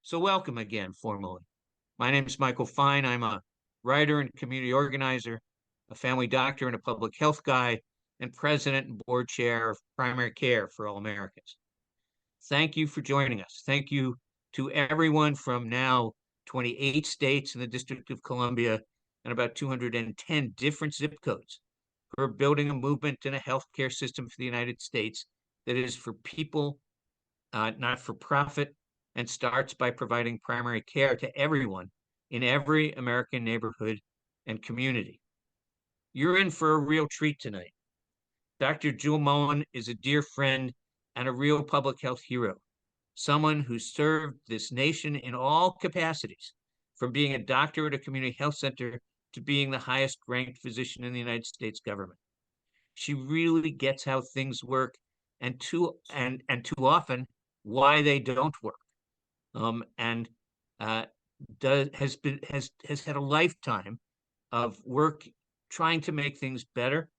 So welcome again, formally. My name is Michael Fine. I'm a writer and community organizer, a family doctor and a public health guy, and president and board chair of Primary Care for All Americans. Thank you for joining us. Thank you to everyone from now 28 states in the District of Columbia and about 210 different zip codes for building a movement and a healthcare system for the United States that is for people, not for profit, and starts by providing primary care to everyone in every American neighborhood and community. You're in for a real treat tonight. Dr. Jewel Mullen is a dear friend and a real public health hero, someone who served this nation in all capacities, from being a doctor at a community health center to being the highest ranked physician in the United States government. She really gets how things work and too often why they don't work. And has had a lifetime of work trying to make things better,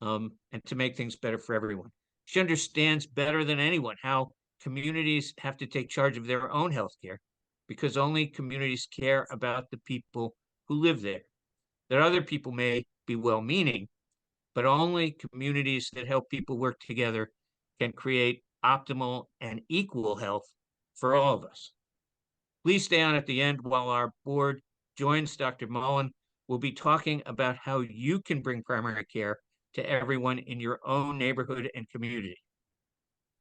and to make things better for everyone. She understands better than anyone how communities have to take charge of their own healthcare, because only communities care about the people who live there. That other people may be well-meaning, but only communities that help people work together can create optimal and equal health for all of us. Please stay on at the end while our board joins Dr. Mullen. We'll be talking about how you can bring primary care to everyone in your own neighborhood and community.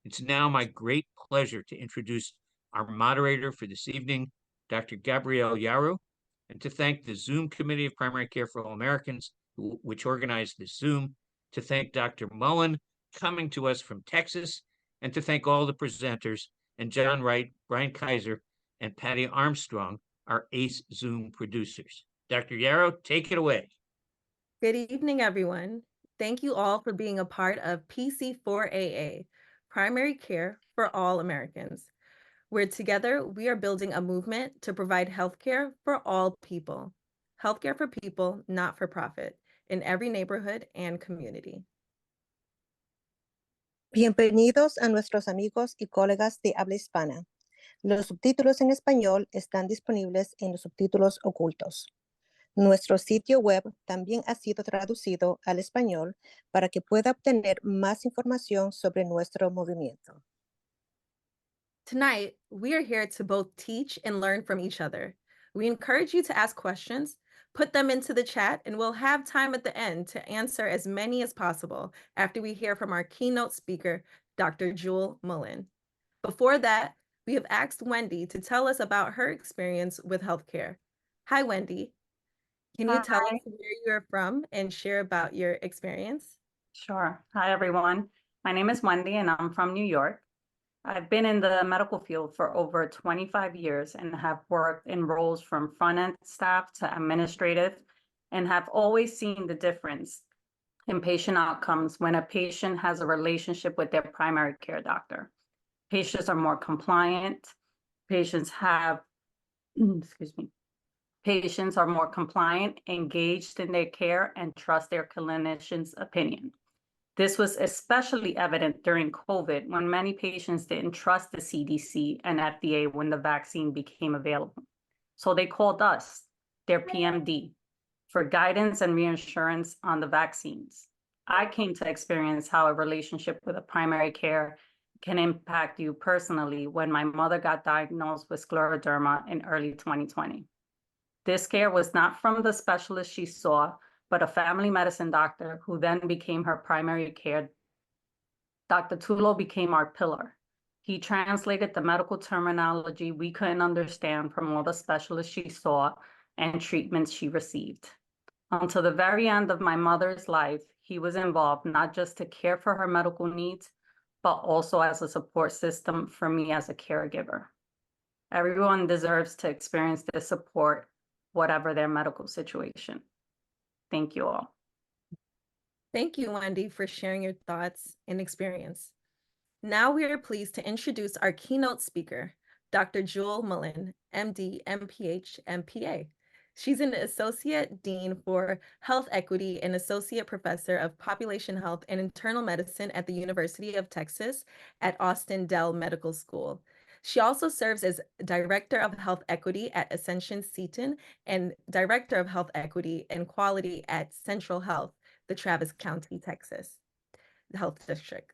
It's now my great pleasure to introduce our moderator for this evening, Dr. Gabrielle Yaru, and to thank the Zoom Committee of Primary Care for All Americans, which organized this Zoom, to thank Dr. Mullen coming to us from Texas, and to thank all the presenters, and John Wright, Brian Kaiser, and Patty Armstrong, our ACE Zoom producers. Dr. Yarrow, take it away. Good evening, everyone. Thank you all for being a part of PC4AA, Primary Care for All Americans, where together we are building a movement to provide healthcare for all people. Healthcare for people, not for profit, in every neighborhood and community. Bienvenidos a nuestros amigos y colegas de habla hispana. Los subtítulos en español están disponibles en los subtítulos ocultos. Nuestro sitio web también ha sido traducido al español para que pueda obtener más información sobre nuestro movimiento. Tonight, we are here to both teach and learn from each other. We encourage you to ask questions, put them into the chat, and we'll have time at the end to answer as many as possible after we hear from our keynote speaker, Dr. Jewel Mullen. Before that, we have asked Wendy to tell us about her experience with healthcare. Hi, Wendy. Can you tell us where you're from and share about your experience? Sure. Hi, everyone. My name is Wendy, and I'm from New York. I've been in the medical field for over 25 years and have worked in roles from front-end staff to administrative, and have always seen the difference in patient outcomes when a patient has a relationship with their primary care doctor. Patients are more compliant. Patients have, Patients are more compliant, engaged in their care, and trust their clinician's opinion. This was especially evident during COVID, when many patients didn't trust the CDC and FDA when the vaccine became available. So they called us, their PMD, for guidance and reassurance on the vaccines. I came to experience how a relationship with a primary care can impact you personally when my mother got diagnosed with scleroderma in early 2020. This care was not from the specialist she saw, but a family medicine doctor who then became her primary care. Dr. Tulo became our pillar. He translated the medical terminology we couldn't understand from all the specialists she saw and treatments she received. Until the very end of my mother's life, he was involved not just to care for her medical needs, but also as a support system for me as a caregiver. Everyone deserves to experience this support, whatever their medical situation. Thank you all. Thank you, Wendy, for sharing your thoughts and experience. Now we are pleased to introduce our keynote speaker, Dr. Jewel Mullen, MD, MPH, MPA. She's an Associate Dean for Health Equity and Associate Professor of Population Health and Internal Medicine at the University of Texas at Austin Dell Medical School. She also serves as Director of Health Equity at Ascension Seton and Director of Health Equity and Quality at Central Health, the Travis County, Texas Health District.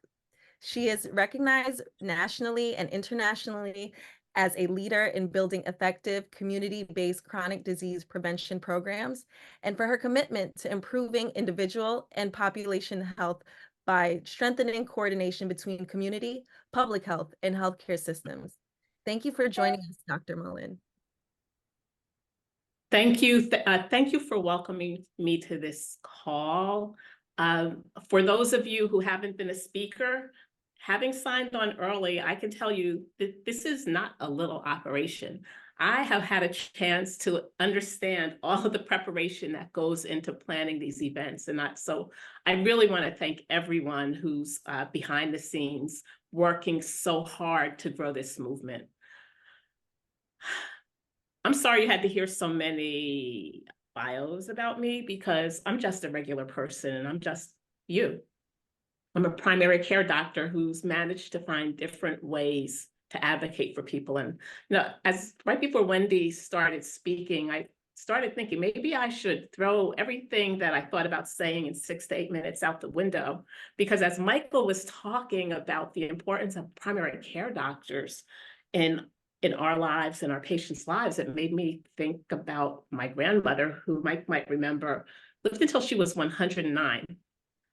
She is recognized nationally and internationally as a leader in building effective community-based chronic disease prevention programs and for her commitment to improving individual and population health by strengthening coordination between community, public health, and healthcare systems. Thank you for joining us, Dr. Mullen. Thank you. Thank you for welcoming me to this call. For those of you who haven't been a speaker, having signed on early, I can tell you that this is not a little operation. I have had a chance to understand all of the preparation that goes into planning these events. So I really want to thank everyone who's behind the scenes working so hard to grow this movement. I'm sorry you had to hear so many bios about me because I'm just a regular person and I'm just you. I'm a primary care doctor who's managed to find different ways to advocate for people. And as right before Wendy started speaking, I started thinking maybe I should throw everything that I thought about saying in 6 to 8 minutes out the window, because as Michael was talking about the importance of primary care doctors in our lives and our patients' lives, it made me think about my grandmother, who Mike might remember, lived until she was 109.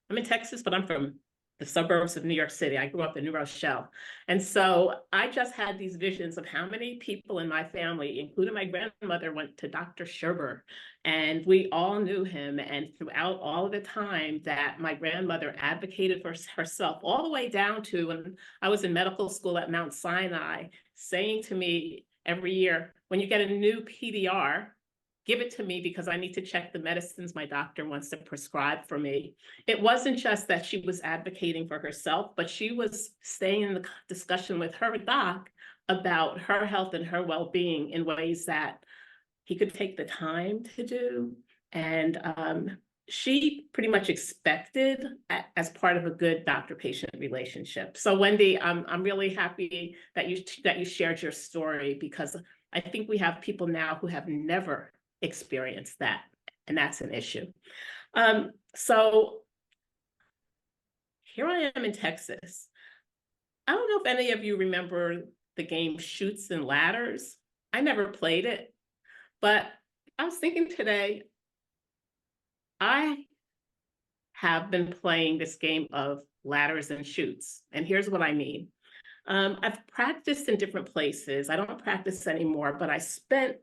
I'm in Texas, but I'm from the suburbs of New York City. I grew up in New Rochelle. And so I just had these visions of how many people in my family, including my grandmother, went to Dr. Sherber, and we all knew him. And throughout all of the time that my grandmother advocated for herself, all the way down to when I was in medical school at Mount Sinai, saying to me every year, when you get a new PDR, give it to me because I need to check the medicines my doctor wants to prescribe for me. It wasn't just that she was advocating for herself, but she was staying in the discussion with her doc about her health and her well-being in ways that he could take the time to do. And she pretty much expected as part of a good doctor-patient relationship. So Wendy, I'm really happy that you shared your story, because I think we have people now who have never experienced that, and that's an issue. So here I am in Texas. I don't know if any of you remember the game Chutes and Ladders. I never played it, but I was thinking today, I have been playing this game of ladders and chutes, and here's what I mean. I've practiced in different places. I don't practice anymore, but I spent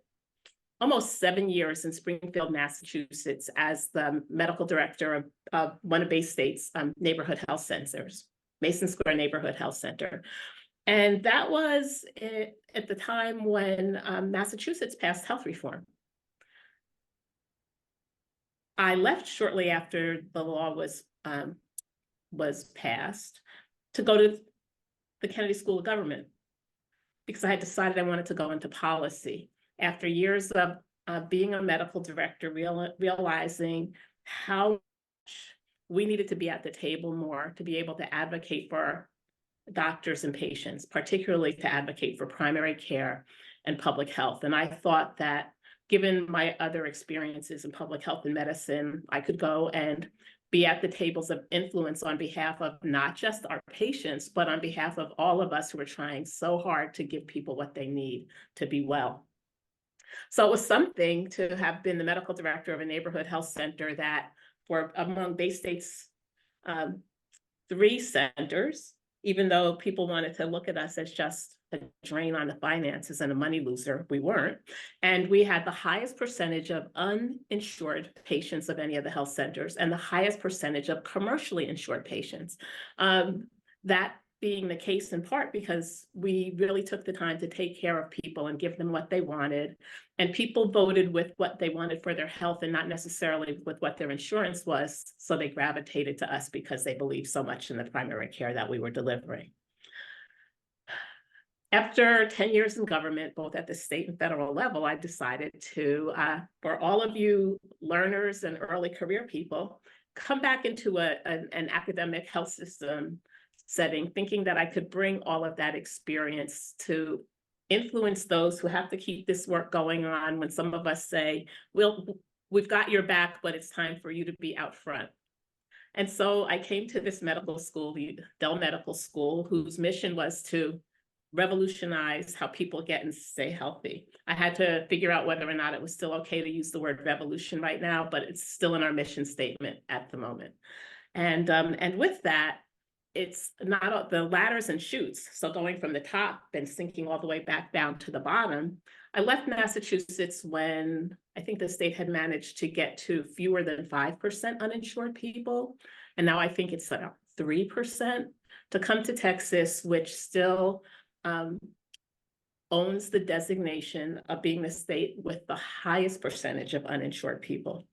almost 7 years in Springfield, Massachusetts, as the medical director of one of Bay State's neighborhood health centers, Mason Square Neighborhood Health Center. And that was at the time when Massachusetts passed health reform. I left shortly after the law was passed to go to the Kennedy School of Government, because I had decided I wanted to go into policy. After years of being a medical director, realizing how much we needed to be at the table more to be able to advocate for doctors and patients, particularly to advocate for primary care and public health. And I thought that given my other experiences in public health and medicine, I could go and be at the tables of influence on behalf of not just our patients, but on behalf of all of us who are trying so hard to give people what they need to be well. So it was something to have been the medical director of a neighborhood health center that, for among Bay State's 3 centers, even though people wanted to look at us as just a drain on the finances and a money loser, we weren't. And we had the highest percentage of uninsured patients of any of the health centers and the highest percentage of commercially insured patients. That being the case in part because we really took the time to take care of people and give them what they wanted. And people voted with what they wanted for their health and not necessarily with what their insurance was. So they gravitated to us because they believed so much in the primary care that we were delivering. After 10 years in government, both at the state and federal level, I decided to, for all of you learners and early career people, come back into an academic health system setting, thinking that I could bring all of that experience to influence those who have to keep this work going on when some of us say, we've got your back, but it's time for you to be out front. And so I came to this medical school, the Dell Medical School, whose mission was to revolutionize how people get and stay healthy. I had to figure out whether or not it was still okay to use the word revolution right now, but it's still in our mission statement at the moment. And with that, it's not the ladders and chutes. So going from the top and sinking all the way back down to the bottom. I left Massachusetts when I think the state had managed to get to fewer than 5% uninsured people. And now I think it's about 3%, to come to Texas, which still owns the designation of being the state with the highest percentage of uninsured people.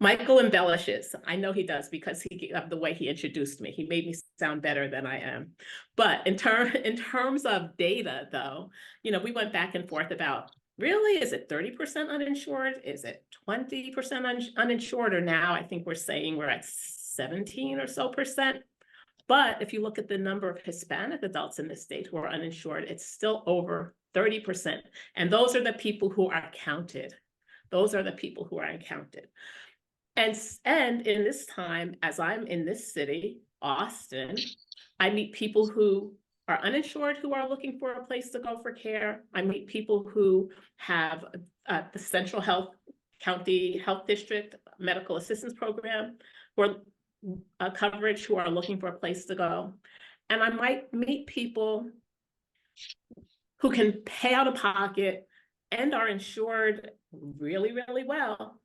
Michael embellishes. I know he does because of the way he introduced me. He made me sound better than I am. But in terms of data, though, you know, we went back and forth about, really, is it 30% uninsured? Is it 20% uninsured? Or now I think we're saying we're at 17 or so percent. But if you look at the number of Hispanic adults in the state who are uninsured, it's still over 30%. And those are the people who are counted. Those are the people who are counted. And in this time, as I'm in this city, Austin, I meet people who are uninsured who are looking for a place to go for care. I meet people who have the Central County Health District Medical Assistance Program, who are coverage, who are looking for a place to go. And I might meet people who can pay out of pocket and are insured really, really well,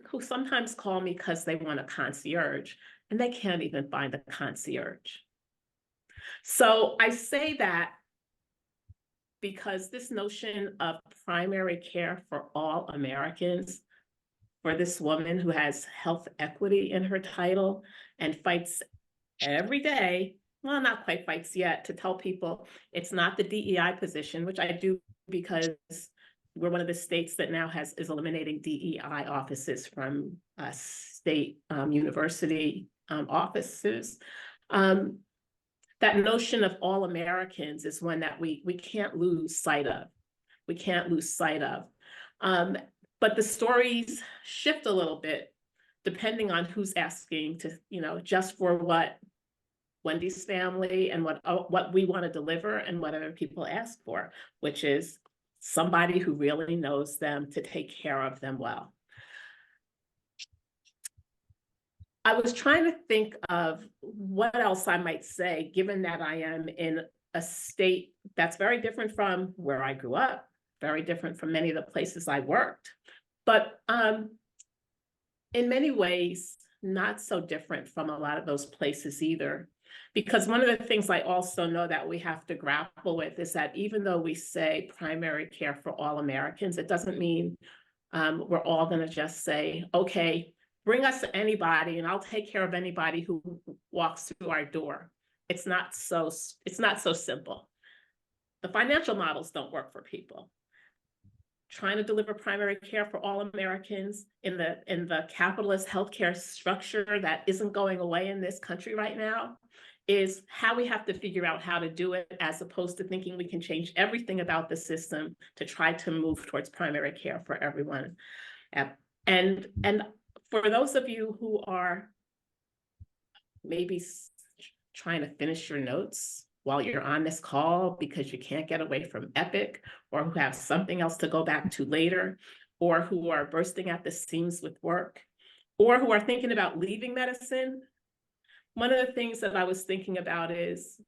who sometimes call me because they want a concierge and they can't even find a concierge. So I say that because this notion of primary care for all Americans, for this woman who has health equity in her title and fights every day, well, not quite fights yet, to tell people it's not the DEI position, which I do because we're one of the states that now is eliminating DEI offices from state university offices. That notion of all Americans is one that we can't lose sight of. We can't lose sight of. But the stories shift a little bit depending on who's asking to, you know, just for what Wendy's family and what we want to deliver and what other people ask for, which is somebody who really knows them to take care of them well. I was trying to think of what else I might say, given that I am in a state that's very different from where I grew up, very different from many of the places I worked, but in many ways, not so different from a lot of those places either. Because one of the things I also know that we have to grapple with is that even though we say primary care for all Americans, it doesn't mean we're all going to just say, okay, bring us anybody and I'll take care of anybody who walks through our door. It's not so simple. The financial models don't work for people. Trying to deliver primary care for all Americans in the capitalist healthcare structure that isn't going away in this country right now is how we have to figure out how to do it, as opposed to thinking we can change everything about the system to try to move towards primary care for everyone. And for those of you who are maybe trying to finish your notes while you're on this call because you can't get away from Epic, or who have something else to go back to later, or who are bursting at the seams with work, or who are thinking about leaving medicine, one of the things that I was thinking about is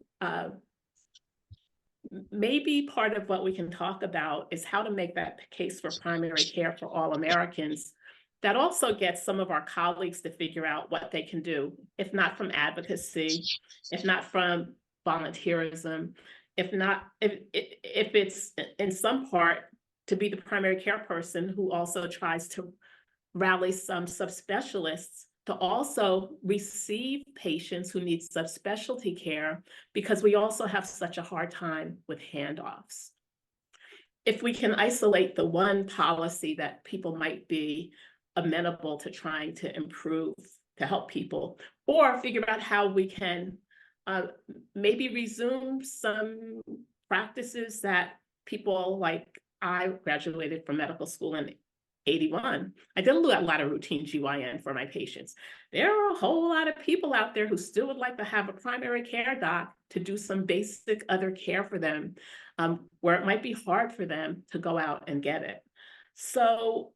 maybe part of what we can talk about is how to make that case for primary care for all Americans that also gets some of our colleagues to figure out what they can do, if not from advocacy, if not from volunteerism, if it's in some part to be the primary care person who also tries to rally some subspecialists to also receive patients who need subspecialty care, because we also have such a hard time with handoffs. If we can isolate the one policy that people might be amenable to trying to improve to help people, or figure out how we can maybe resume some practices that people like I graduated from medical school in 81. I did a lot of routine GYN for my patients. There are a whole lot of people out there who still would like to have a primary care doc to do some basic other care for them, where it might be hard for them to go out and get it. So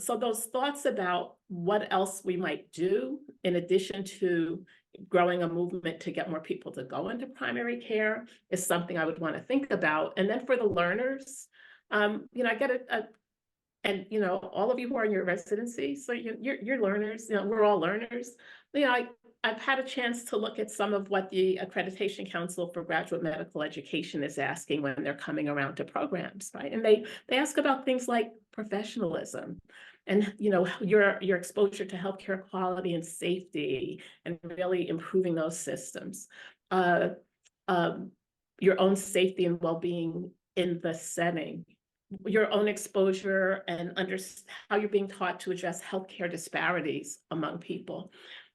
those thoughts about what else we might do in addition to growing a movement to get more people to go into primary care is something I would want to think about. And then for the learners, I get and all of you who are in your residency, so you're learners. We're all learners. I've had a chance to look at some of what the Accreditation Council for Graduate Medical Education is asking when they're coming around to programs, right? And they ask about things like professionalism, and your exposure to healthcare quality and safety, and really improving those systems. Your own safety and well-being in the setting, your own exposure and how you're being taught to address healthcare disparities among people.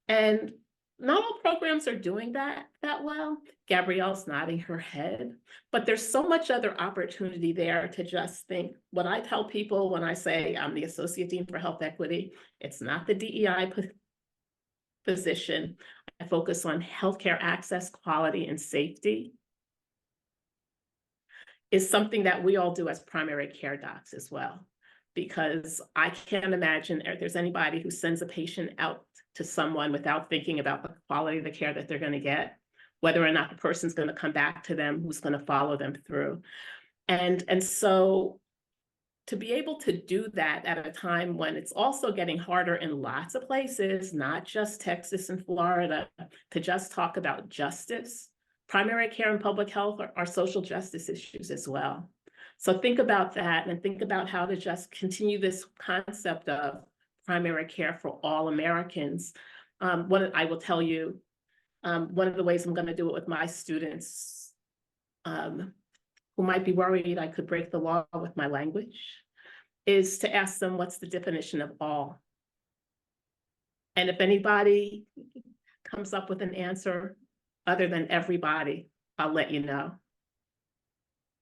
And not all programs are doing that well. Gabrielle's nodding her head, but there's so much other opportunity there to just think. What I tell people when I say I'm the Associate Dean for Health Equity, it's not the DEI position. I focus on healthcare access, quality, and safety. Is something that we all do as primary care docs as well, because I can't imagine if there's anybody who sends a patient out to someone without thinking about the quality of the care that they're going to get, whether or not the person's going to come back to them, who's going to follow them through. And so to be able to do that at a time when it's also getting harder in lots of places, not just Texas and Florida, to just talk about justice. Primary care and public health are social justice issues as well. So think about that and think about how to just continue this concept of primary care for all Americans. I will tell you, one of the ways I'm going to do it with my students who might be worried I could break the law with my language is to ask them, what's the definition of all? And if anybody comes up with an answer other than everybody, I'll let you know.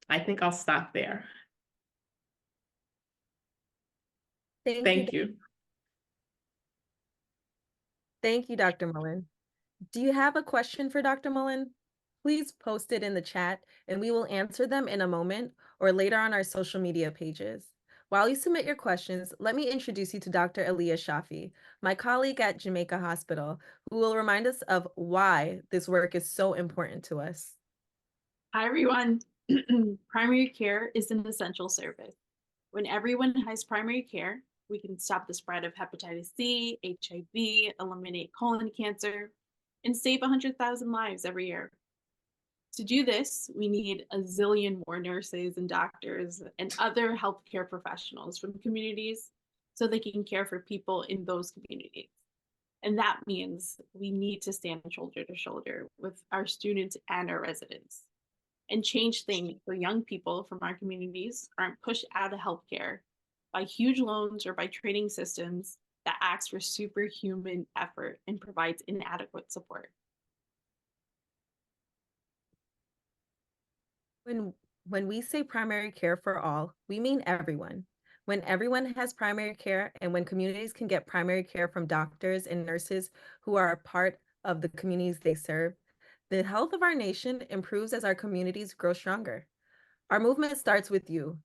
I think I'll stop there. Thank you. Thank you, Dr. Mullen. Do you have a question for Dr. Mullen? Please post it in the chat and we will answer them in a moment or later on our social media pages. While you submit your questions, let me introduce you to Dr. Aliyah Shafi, my colleague at Jamaica Hospital, who will remind us of why this work is so important to us. Hi, everyone. Primary care is an essential service. When everyone has primary care, we can stop the spread of hepatitis C, HIV, eliminate colon cancer, and save 100,000 lives every year. To do this, we need a zillion more nurses and doctors and other healthcare professionals from communities so they can care for people in those communities. And that means we need to stand shoulder to shoulder with our students and our residents and change things so young people from our communities aren't pushed out of healthcare by huge loans or by training systems that asks for superhuman effort and provides inadequate support. When we say primary care for all, we mean everyone. When everyone has primary care and when communities can get primary care from doctors and nurses who are a part of the communities they serve, the health of our nation improves as our communities grow stronger. Our movement starts with you.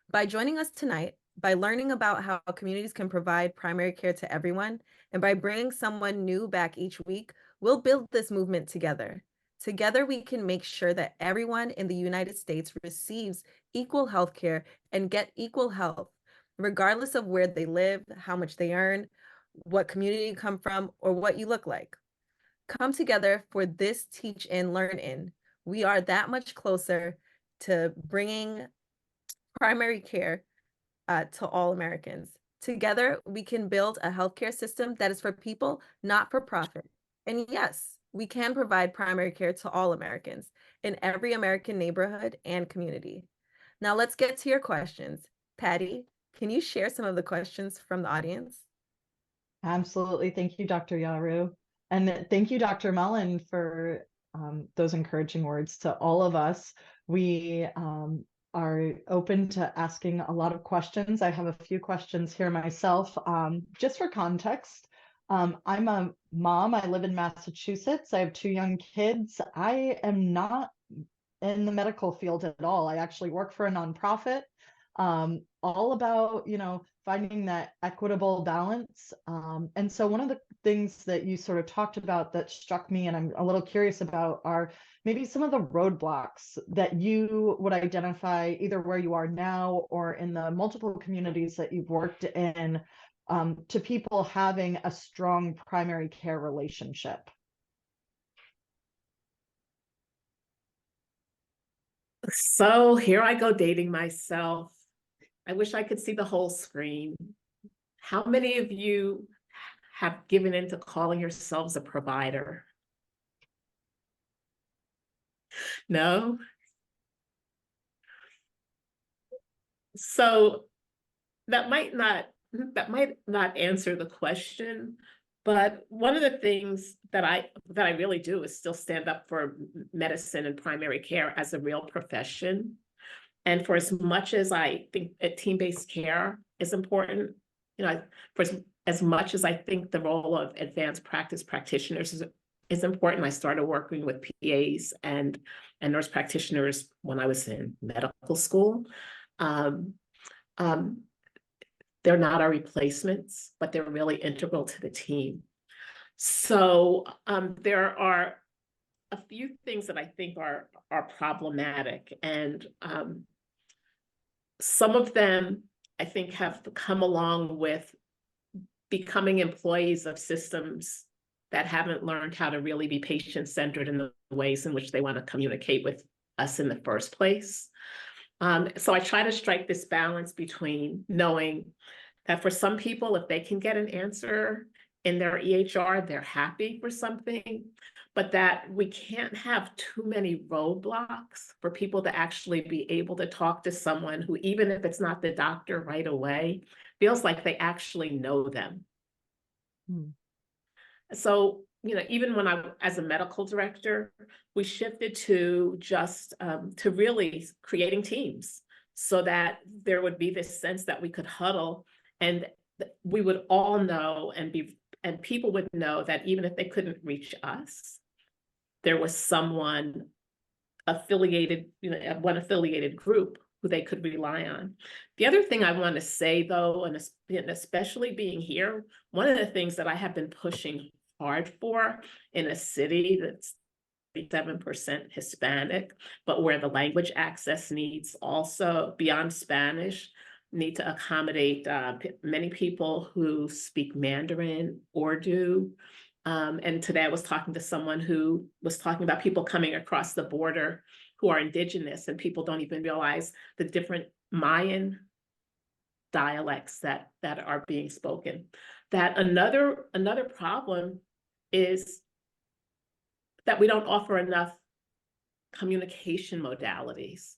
By joining us tonight, by learning about how communities can provide primary care to everyone, and by bringing someone new back each week, we'll build this movement together. Together, we can make sure that everyone in the United States receives equal health care and get equal health, regardless of where they live, how much they earn, what community you come from, or what you look like. Come together for this Teach In, Learn In. We are that much closer to bringing primary care to all Americans. Together, we can build a healthcare system that is for people, not for profit. And yes, we can provide primary care to all Americans in every American neighborhood and community. Now let's get to your questions. Patty, can you share some of the questions from the audience? Absolutely. Thank you, Dr. Yaru. And thank you, Dr. Mullen, for those encouraging words to all of us. We are open to asking a lot of questions. I have a few questions here myself. Just for context, I'm a mom. I live in Massachusetts. I have 2 young kids. I am not in the medical field at all. I actually work for a nonprofit, all about, finding that equitable balance. And so one of the things that you sort of talked about that struck me and I'm a little curious about are maybe some of the roadblocks that you would identify either where you are now or in the multiple communities that you've worked in, to people having a strong primary care relationship. So here I go dating myself. I wish I could see the whole screen. How many of you have given into calling yourselves a provider? No? So that might not answer the question, but one of the things that I really do is still stand up for medicine and primary care as a real profession. And for as much as I think team-based care is important, for as much as I think the role of advanced practice practitioners is important, I started working with PAs and nurse practitioners when I was in medical school. They're not our replacements, but they're really integral to the team. So there are a few things that I think are problematic, and some of them I think have come along with becoming employees of systems that haven't learned how to really be patient-centered in the ways in which they want to communicate with us in the first place. So I try to strike this balance between knowing that for some people, if they can get an answer in their EHR, they're happy for something, but that we can't have too many roadblocks for people to actually be able to talk to someone who, even if it's not the doctor right away, feels like they actually know them. So, even when as a medical director, we shifted to just to really creating teams so that there would be this sense that we could huddle and we would all know and people would know that even if they couldn't reach us, there was someone affiliated, one affiliated group who they could rely on. The other thing I want to say, though, and especially being here, one of the things that I have been pushing hard for in a city that's 7% Hispanic, but where the language access needs also beyond Spanish need to accommodate many people who speak Mandarin, Urdu. And today I was talking to someone who was talking about people coming across the border who are indigenous, and people don't even realize the different Mayan dialects that are being spoken. That another problem is that we don't offer enough communication modalities.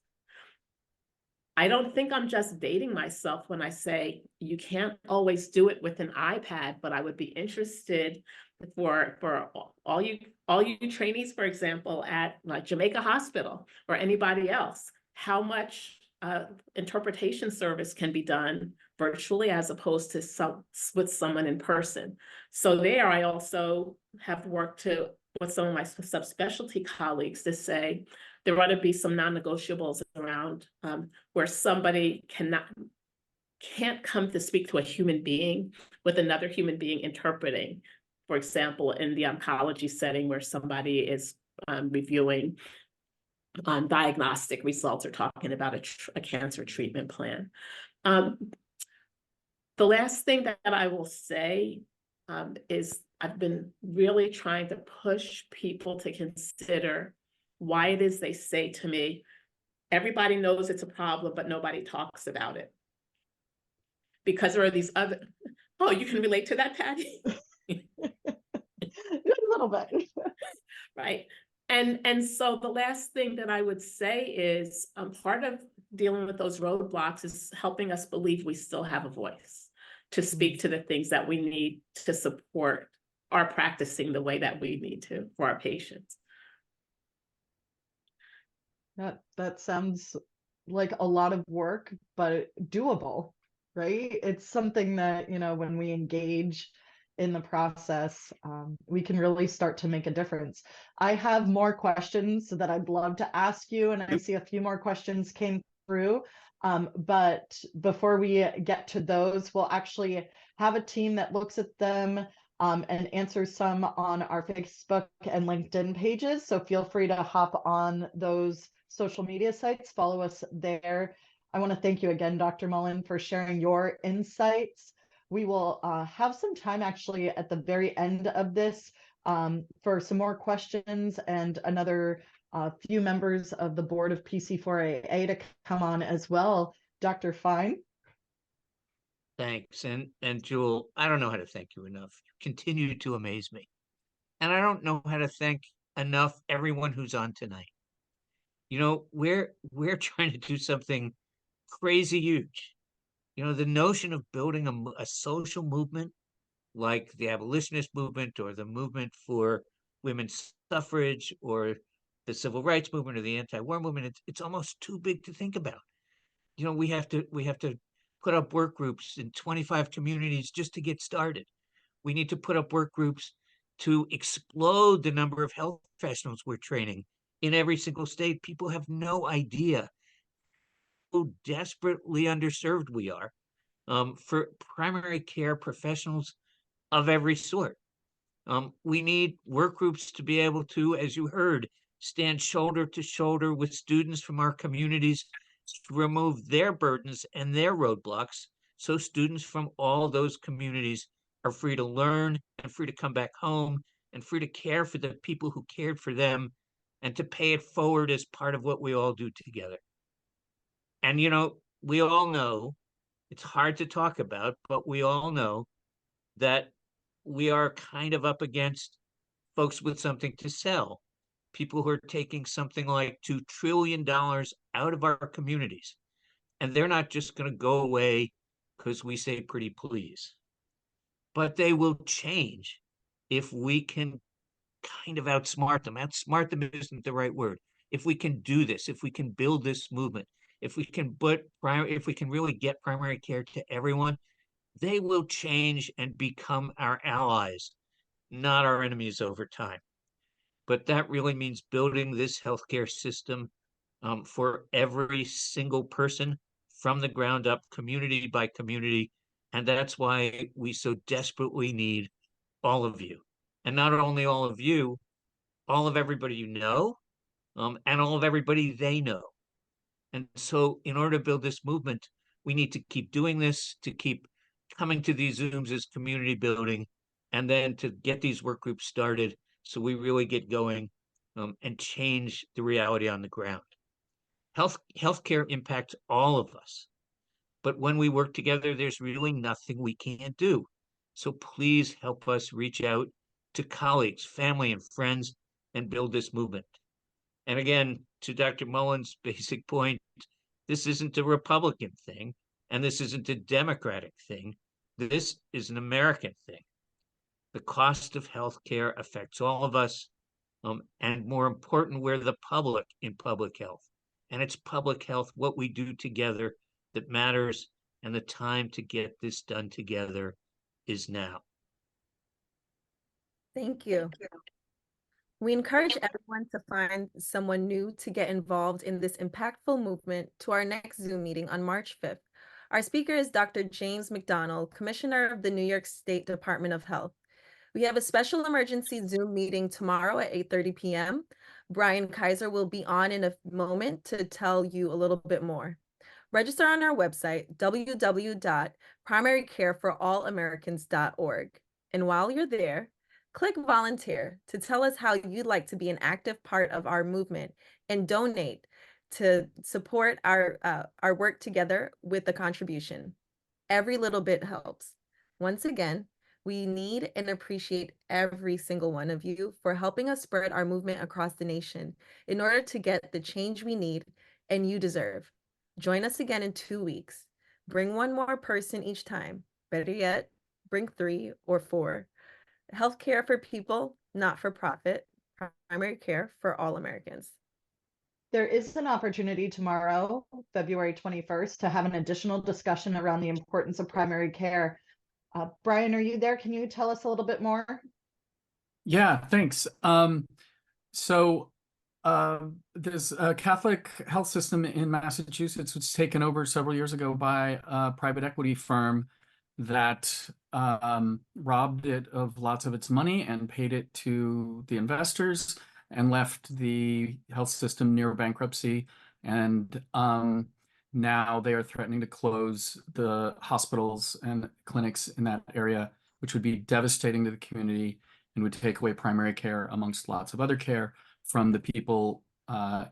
I don't think I'm just dating myself when I say you can't always do it with an iPad, but I would be interested for all you trainees, for example, at like Jamaica Hospital or anybody else, how much interpretation service can be done virtually as opposed to with someone in person. So there, I also have worked with some of my subspecialty colleagues to say there ought to be some non-negotiables around where somebody can't come to speak to a human being with another human being interpreting. For example, in the oncology setting where somebody is reviewing diagnostic results or talking about a cancer treatment plan. The last thing that I will say is I've been really trying to push people to consider why it is they say to me, everybody knows it's a problem, but nobody talks about it. Because there are these other, oh, you can relate to that, Patty? A little bit. Right. And so the last thing that I would say is part of dealing with those roadblocks is helping us believe we still have a voice to speak to the things that we need to support are practicing the way that we need to for our patients. That sounds like a lot of work, but doable, right? It's something that, when we engage in the process, we can really start to make a difference. I have more questions that I'd love to ask you, and I see a few more questions came through. But before we get to those, we'll actually have a team that looks at them and answers some on our Facebook and LinkedIn pages. So feel free to hop on those social media sites, follow us there. I want to thank you again, Dr. Mullen, for sharing your insights. We will have some time actually at the very end of this for some more questions and another few members of the board of PC4AA to come on as well. Dr. Fine. Thanks. And Jewel, I don't know how to thank you enough. You continue to amaze me. And I don't know how to thank enough everyone who's on tonight. We're trying to do something crazy huge. The notion of building a social movement like the abolitionist movement or the movement for women's suffrage or the civil rights movement or the anti-war movement, it's almost too big to think about. We have to put up work groups in 25 communities just to get started. We need to put up work groups to explode the number of health professionals we're training in every single state. People have no idea how desperately underserved we are for primary care professionals of every sort. We need work groups to be able to, as you heard, stand shoulder to shoulder with students from our communities to remove their burdens and their roadblocks, so students from all those communities are free to learn and free to come back home and free to care for the people who cared for them and to pay it forward as part of what we all do together. And, we all know, it's hard to talk about, but we all know that we are kind of up against folks with something to sell, people who are taking something like $2 trillion out of our communities. And they're not just going to go away because we say pretty please, but they will change if we can kind of outsmart them. Outsmart them isn't the right word. If we can do this, if we can build this movement, if we can really get primary care to everyone, they will change and become our allies, not our enemies over time. But that really means building this healthcare system for every single person from the ground up, community by community. And that's why we so desperately need all of you. And not only all of you, all of everybody you know, and all of everybody they know. And so in order to build this movement, we need to keep doing this, to keep coming to these Zooms as community building, and then to get these work groups started so we really get going and change the reality on the ground. Healthcare impacts all of us. But when we work together, there's really nothing we can't do. So please help us reach out to colleagues, family, and friends and build this movement. And again, to Dr. Mullen's basic point, this isn't a Republican thing, and this isn't a Democratic thing. This is an American thing. The cost of healthcare affects all of us, and more important, we're the public in public health. And it's public health, what we do together, that matters, and the time to get this done together is now. Thank you. We encourage everyone to find someone new to get involved in this impactful movement to our next Zoom meeting on March 5th. Our speaker is Dr. James McDonald, Commissioner of the New York State Department of Health. We have a special emergency Zoom meeting tomorrow at 8:30 p.m. Brian Kaiser will be on in a moment to tell you a little bit more. Register on our website, www.primarycareforallamericans.org. And while you're there, click volunteer to tell us how you'd like to be an active part of our movement and donate to support our work together with a contribution. Every little bit helps. Once again, we need and appreciate every single one of you for helping us spread our movement across the nation in order to get the change we need and you deserve. Join us again in 2 weeks. Bring one more person each time. Better yet, bring 3 or 4. Healthcare for people, not for profit. Primary care for all Americans. There is an opportunity tomorrow, February 21st, to have an additional discussion around the importance of primary care. Brian, are you there? Can you tell us a little bit more? Yeah, thanks. There's a Catholic health system in Massachusetts, which was taken over several years ago by a private equity firm that robbed it of lots of its money and paid it to the investors and left the health system near bankruptcy. And now they are threatening to close the hospitals and clinics in that area, which would be devastating to the community and would take away primary care amongst lots of other care from the people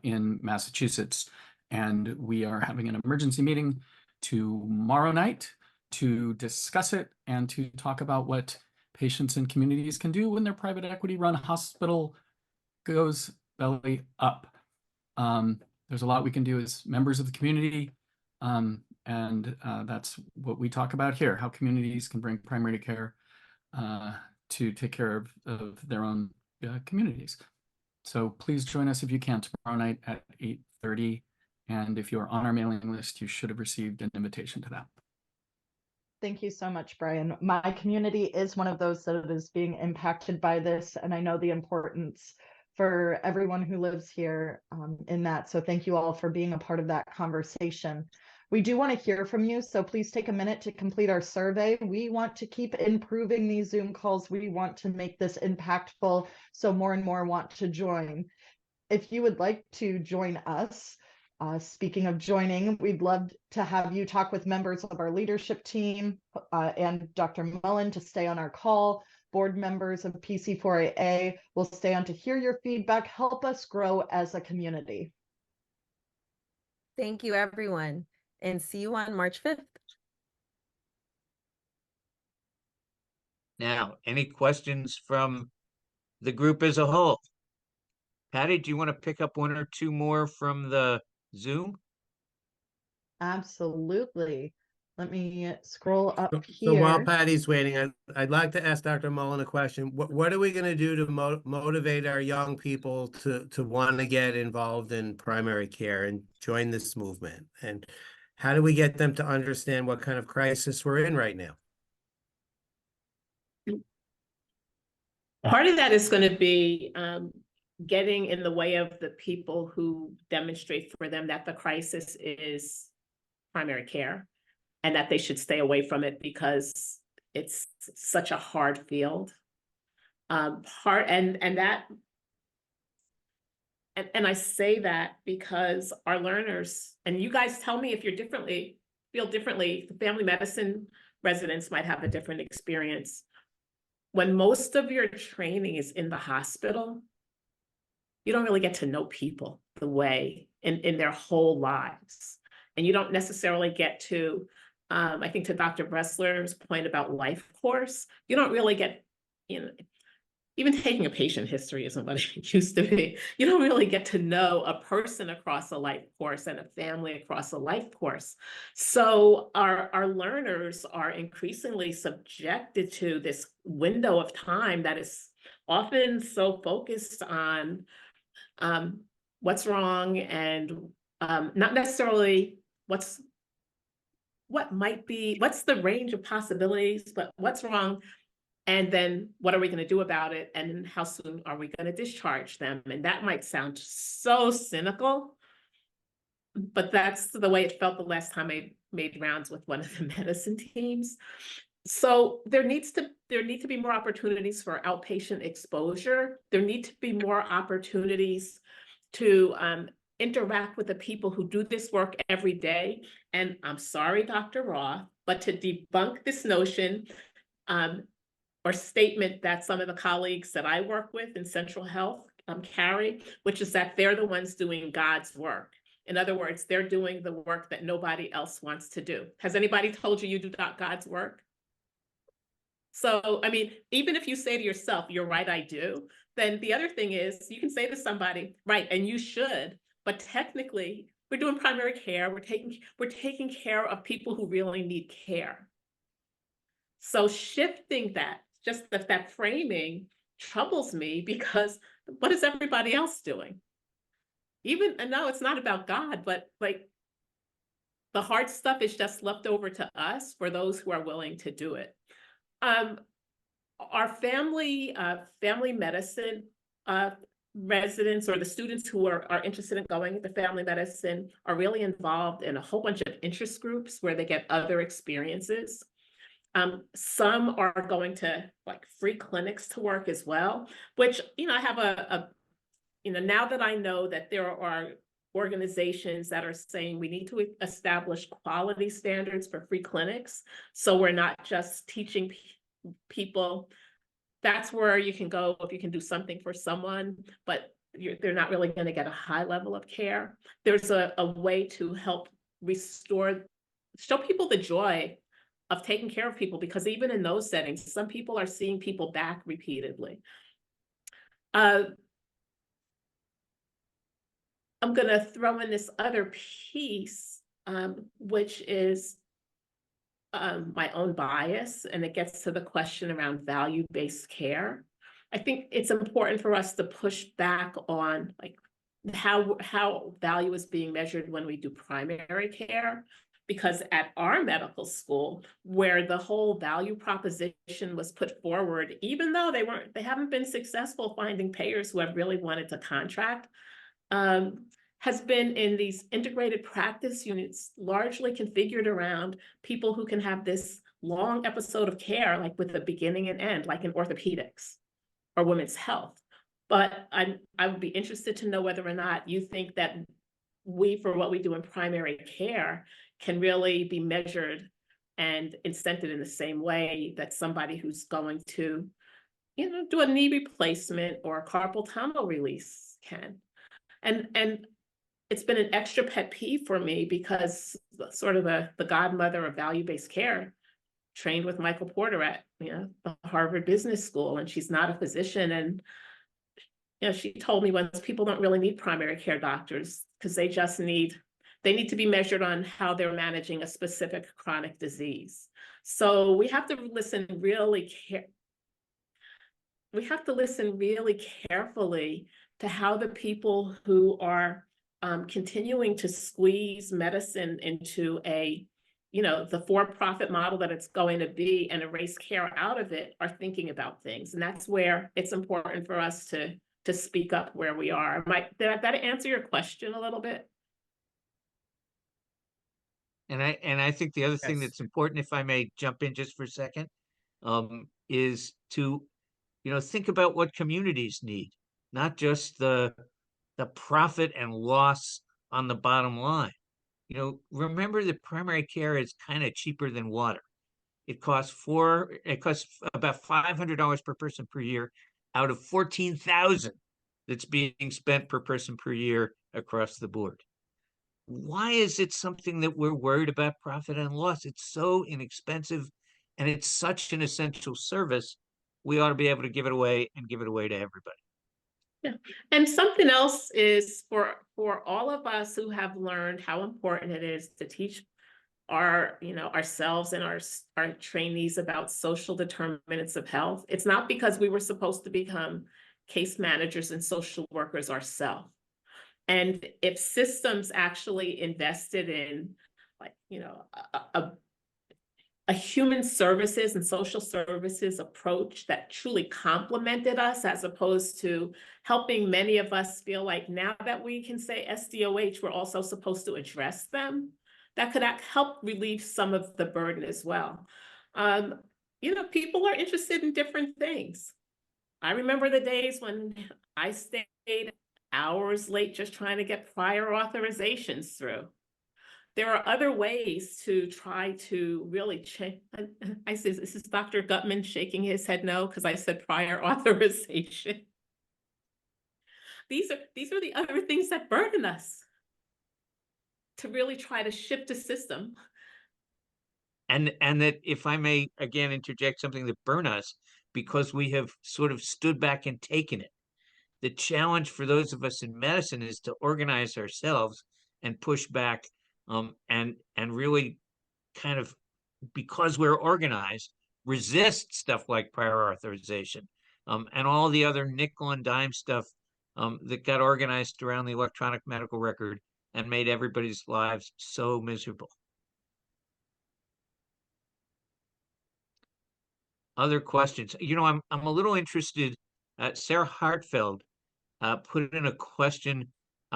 in Massachusetts. And we are having an emergency meeting tomorrow night to discuss it and to talk about what patients and communities can do when their private equity run hospital goes belly up. There's a lot we can do as members of the community. And that's what we talk about here, how communities can bring primary care to take care of their own communities. So please join us if you can tomorrow night at 8:30. And if you're on our mailing list, you should have received an invitation to that. Thank you so much, Brian. My community is one of those that is being impacted by this, and I know the importance for everyone who lives here in that. So thank you all for being a part of that conversation. We do want to hear from you, so please take a minute to complete our survey. We want to keep improving these Zoom calls. We want to make this impactful so more and more want to join. If you would like to join us, speaking of joining, we'd love to have you talk with members of our leadership team and Dr. Mullen to stay on our call. Board members of PC4AA will stay on to hear your feedback, help us grow as a community. Thank you, everyone, and see you on March 5th. Now, any questions from the group as a whole? Patty, do you want to pick up one or two more from the Zoom? Absolutely. Let me scroll up So while here. Patty's waiting, I'd like to ask Dr. Mullen a question. What are we going to do to motivate our young people to want to get involved in primary care and join this movement? And how do we get them to understand what kind of crisis we're in right now? Part of that is going to be getting in the way of the people who demonstrate for them that the crisis is primary care and that they should stay away from it because it's such a hard field. And I say that because our learners, and you guys tell me if you're feel differently, the family medicine residents might have a different experience. When most of your training is in the hospital, you don't really get to know people the way in their whole lives. And you don't necessarily get to, I think to Dr. Bressler's point about life course, you don't really get, even taking a patient history isn't what it used to be. You don't really get to know a person across a life course and a family across a life course. So our learners are increasingly subjected to this window of time that is often so focused on what's wrong and not necessarily what's the range of possibilities, but what's wrong. And then what are we going to do about it? And how soon are we going to discharge them? And that might sound so cynical, but that's the way it felt the last time I made rounds with one of the medicine teams. So there need to be more opportunities for outpatient exposure. There need to be more opportunities to interact with the people who do this work every day. And I'm sorry, Dr. Roth, but to debunk this notion or statement that some of the colleagues that I work with in Central Health carry, which is that they're the ones doing God's work. In other words, they're doing the work that nobody else wants to do. Has anybody told you do not God's work? So, I mean, even if you say to yourself, you're right, I do, then the other thing is you can say to somebody, right, and you should, but technically we're doing primary care. We're taking care of people who really need care. So shifting that, just that framing troubles me, because what is everybody else doing? Even, and no, it's not about God, but like the hard stuff is just left over to us for those who are willing to do it. Our family medicine residents, or the students who are interested in going into family medicine, are really involved in a whole bunch of interest groups where they get other experiences. Some are going to like free clinics to work as well, which, I have now that I know that there are organizations that are saying we need to establish quality standards for free clinics, so we're not just teaching people that's where you can go if you can do something for someone, but they're not really going to get a high level of care. There's a way to help show people the joy of taking care of people, because even in those settings, some people are seeing people back repeatedly. I'm going to throw in this other piece, which is my own bias, and it gets to the question around value-based care. I think it's important for us to push back on like how value is being measured when we do primary care, because at our medical school, where the whole value proposition was put forward, even though they haven't been successful finding payers who have really wanted to contract, has been in these integrated practice units, largely configured around people who can have this long episode of care, like with a beginning and end, like in orthopedics or women's health. But I would be interested to know whether or not you think that we, for what we do in primary care, can really be measured and incented in the same way that somebody who's going to, do a knee replacement or a carpal tunnel release can. And it's been an extra pet peeve for me, because sort of the godmother of value-based care trained with Michael Porter at the Harvard Business School, and she's not a physician. And she told me once, people don't really need primary care doctors, because they need to be measured on how they're managing a specific chronic disease. So we have to listen really carefully to how the people who are continuing to squeeze medicine into the for-profit model that it's going to be, and erase care out of it, are thinking about things. And that's where it's important for us to speak up where we are. Did that answer your question a little bit? And I think the other thing Yes. that's important, if I may jump in just for a second, is to, think about what communities need, not just the profit and loss on the bottom line. Remember that primary care is kind of cheaper than water. It costs about $500 per person per year out of $14,000 that's being spent per person per year across the board. Why is it something that we're worried about profit and loss? It's so inexpensive, and it's such an essential service. We ought to be able to give it away, and give it away to everybody. Yeah. And something else is for all of us who have learned how important it is to teach ourselves and our trainees about social determinants of health. It's not because we were supposed to become case managers and social workers ourselves. And if systems actually invested in a human services and social services approach that truly complemented us, as opposed to helping many of us feel like now that we can say SDOH, we're also supposed to address them, that could help relieve some of the burden as well. People are interested in different things. I remember the days when I stayed hours late just trying to get prior authorizations through. There are other ways to try to really change. I said, this is Dr. Gutman shaking his head no, because I said prior authorization. These are the other things that burden us, to really try to shift a system. And that, if I may again interject something that burn us, because we have sort of stood back and taken it. The challenge for those of us in medicine is to organize ourselves and push back, and really kind of, because we're organized, resist stuff like prior authorization, and all the other nickel and dime stuff that got organized around the electronic medical record and made everybody's lives so miserable. Other questions? You know, I'm a little interested. Sarah Hartfeld put in a question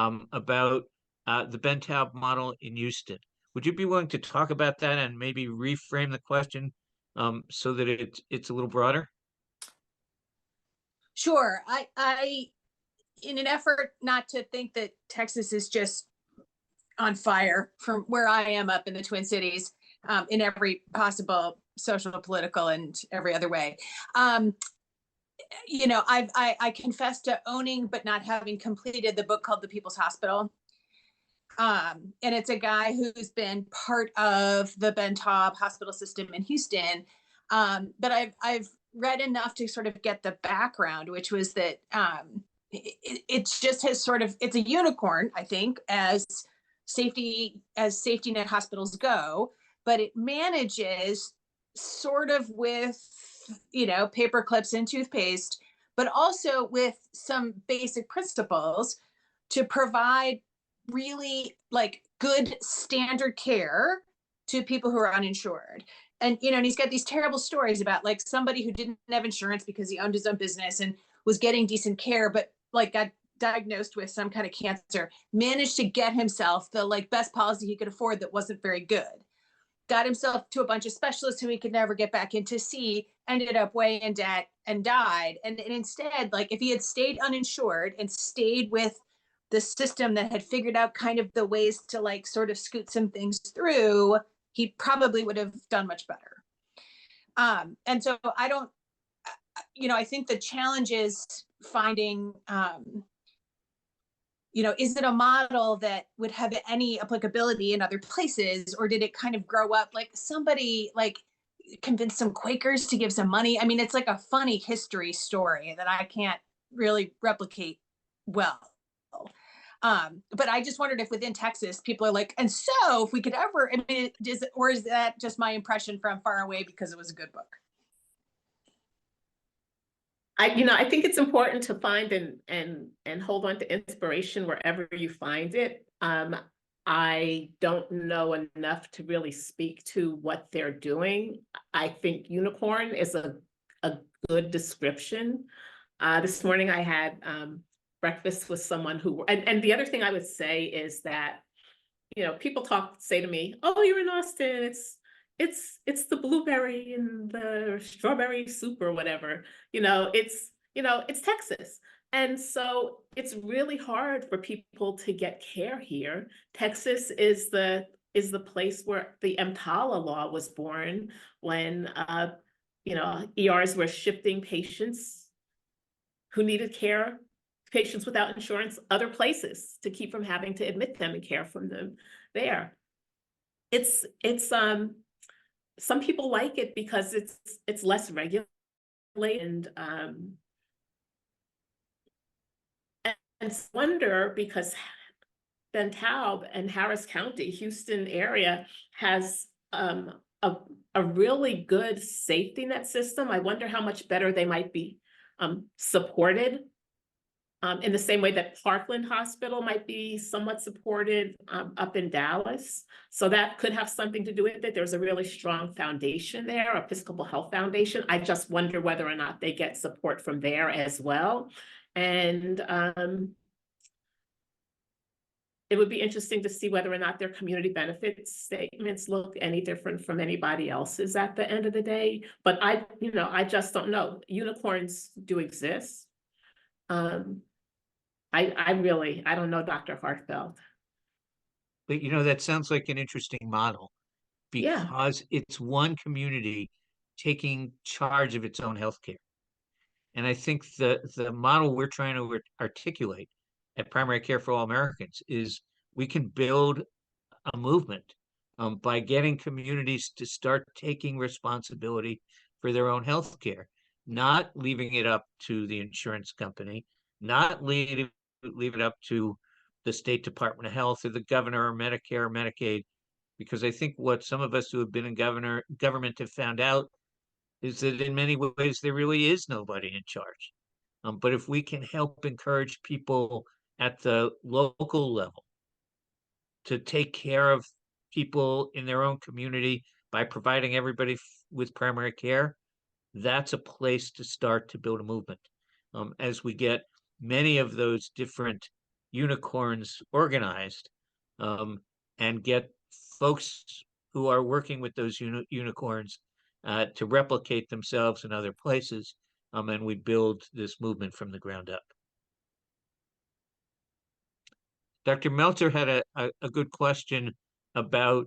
about the Ben Taub model in Houston. Would you be willing to talk about that and maybe reframe the question so that it's a little broader? Sure. I, in an effort not to think that Texas is just on fire from where I am up in the Twin Cities, in every possible social, political, and every other way. You know, I confess to owning but not having completed the book called The People's Hospital. And it's a guy who's been part of the Ben Taub hospital system in Houston. But I've read enough to sort of get the background, which was that it just has sort of, it's a unicorn, I think, as safety net hospitals go, but it manages sort of with, you know, paper clips and toothpaste, but also with some basic principles to provide really like good standard care to people who are uninsured. And, you know, and he's got these terrible stories about like somebody who didn't have insurance because he owned his own business and was getting decent care, but like got diagnosed with some kind of cancer, managed to get himself the like best policy he could afford that wasn't very good. Got himself to a bunch of specialists who he could never get back in to see, ended up way in debt and died. And instead, like if he had stayed uninsured and stayed with the system that had figured out kind of the ways to like sort of scoot some things through, he probably would have done much better. And so I don't, you know, I think the challenge is finding, you know, is it a model that would have any applicability in other places, or did it kind of grow up like somebody like convinced some Quakers to give some money? I mean, it's like a funny history story that I can't really replicate well. But I just wondered if within Texas, people are like, and so if we could ever, I mean, or is that just my impression from far away because it was a good book? I think it's important to find and hold on to inspiration wherever you find it. I don't know enough to really speak to what they're doing. I think unicorn is a good description. This morning I had breakfast with someone who, and the other thing I would say is that, you know, people say to me, oh, you're in Austin, it's the blueberry and the strawberry soup or whatever, it's Texas. And so it's really hard for people to get care here. Texas is the place where the EMTALA law was born, when ERs were shifting patients who needed care, patients without insurance, other places to keep from having to admit them and care from them there. It's some people like it because it's less regulated, and wonder because Ben Taub and Harris County, Houston area has a really good safety net system. I wonder how much better they might be supported, in the same way that Parkland Hospital might be somewhat supported up in Dallas. So that could have something to do with it. There's a really strong foundation there, Episcopal Health Foundation. I just wonder whether or not they get support from there as well. And it would be interesting to see whether or not their community benefit statements look any different from anybody else's at the end of the day. But I just don't know. Unicorns do exist. I don't know Dr. Hartfeld. But that sounds like an interesting model, because it's one community taking charge of its own healthcare. And I think the model we're trying to articulate at Primary Care for All Americans is we can build a movement by getting communities to start taking responsibility for their own healthcare, not leaving it up to the insurance company, not leave it up to the State Department of Health or the governor or Medicare or Medicaid, because I think what some of us who have been in government have found out is that in many ways there really is nobody in charge. But if we can help encourage people at the local level to take care of people in their own community by providing everybody with primary care, that's a place to start to build a movement. As we get many of those different unicorns organized, and get folks who are working with those unicorns to replicate themselves in other places, and we build this movement from the ground up. Dr. Meltzer had a good question about